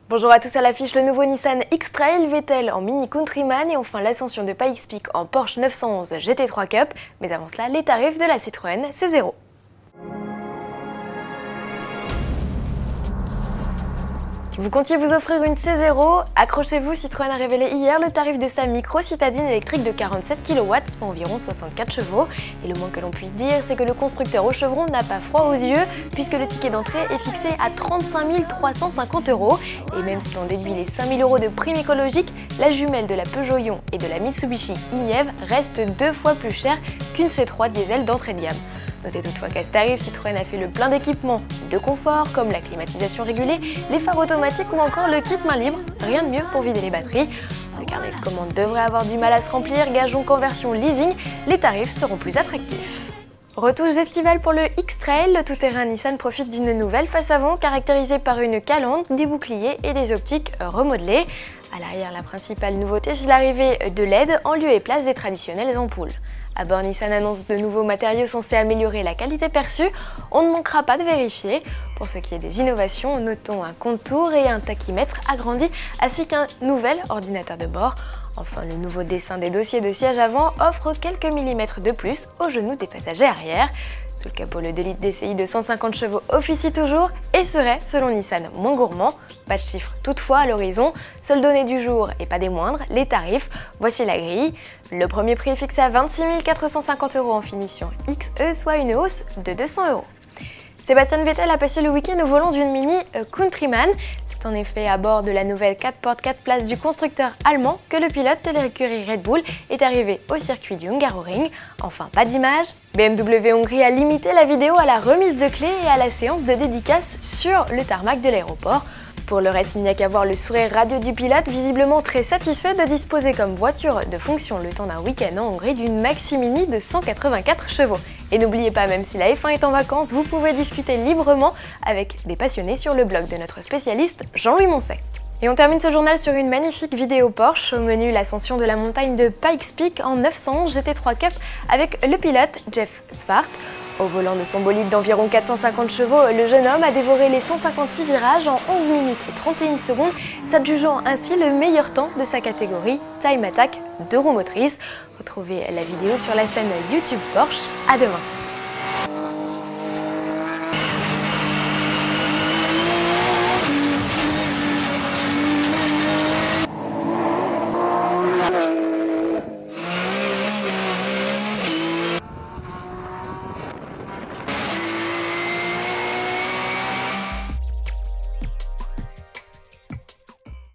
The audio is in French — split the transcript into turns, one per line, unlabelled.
Bonjour à tous, à l'affiche le nouveau Nissan X-Trail, Vettel en Mini Countryman et enfin l'ascension de Pikes Peak en Porsche 911 GT3 Cup. Mais avant cela, les tarifs de la Citroën C0. Vous comptiez vous offrir une C0? Accrochez-vous, Citroën a révélé hier le tarif de sa micro citadine électrique de 47 kW pour environ 64 chevaux. Et le moins que l'on puisse dire, c'est que le constructeur au chevron n'a pas froid aux yeux, puisque le ticket d'entrée est fixé à 35 350 €. Et même si l'on déduit les 5 000 € de prime écologique, la jumelle de la Peugeot Ion et de la Mitsubishi e-Nieve reste 2 fois plus chère qu'une C3 diesel d'entrée de gamme. Notez toutefois qu'à ce tarif, Citroën a fait le plein d'équipements de confort comme la climatisation régulée, les phares automatiques ou encore le kit main libre. Rien de mieux pour vider les batteries. Le carnet de commandes devrait avoir du mal à se remplir, gageons qu'en version leasing, les tarifs seront plus attractifs. Retouches estivales pour le X-Trail, le tout-terrain Nissan profite d'une nouvelle face avant caractérisée par une calandre, des boucliers et des optiques remodelées. À l'arrière, la principale nouveauté, c'est l'arrivée de LED en lieu et place des traditionnelles ampoules. À bord, Nissan annonce de nouveaux matériaux censés améliorer la qualité perçue. On ne manquera pas de vérifier. Pour ce qui est des innovations, notons un contour et un tachymètre agrandi ainsi qu'un nouvel ordinateur de bord. Enfin, le nouveau dessin des dossiers de siège avant offre quelques millimètres de plus aux genoux des passagers arrière. Sous le capot, le 2 litres DCI de 150 chevaux officie toujours et serait, selon Nissan, moins gourmand. Pas de chiffres toutefois à l'horizon. Seule donnée du jour et pas des moindres, les tarifs. Voici la grille. Le premier prix est fixé à 26 450 € en finition XE, soit une hausse de 200 €. Sébastien Vettel a passé le week-end au volant d'une Mini Countryman. C'est en effet à bord de la nouvelle 4x4 4 places du constructeur allemand que le pilote de l'écurie Red Bull est arrivé au circuit du Hungaroring. Enfin, pas d'image. BMW Hongrie a limité la vidéo à la remise de clés et à la séance de dédicace sur le tarmac de l'aéroport. Pour le reste, il n'y a qu'à voir le sourire radieux du pilote, visiblement très satisfait de disposer comme voiture de fonction le temps d'un week-end en Hongrie d'une Maxi Mini de 184 chevaux. Et n'oubliez pas, même si la F1 est en vacances, vous pouvez discuter librement avec des passionnés sur le blog de notre spécialiste Jean-Louis Moncey. Et on termine ce journal sur une magnifique vidéo Porsche. Au menu, l'ascension de la montagne de Pikes Peak en 911 GT3 Cup avec le pilote Jeff Zwart. Au volant de son bolide d'environ 450 chevaux, le jeune homme a dévoré les 156 virages en 11 minutes et 31 secondes, s'adjugeant ainsi le meilleur temps de sa catégorie Time Attack 2 roues motrices. Retrouvez la vidéo sur la chaîne YouTube Porsche. À demain.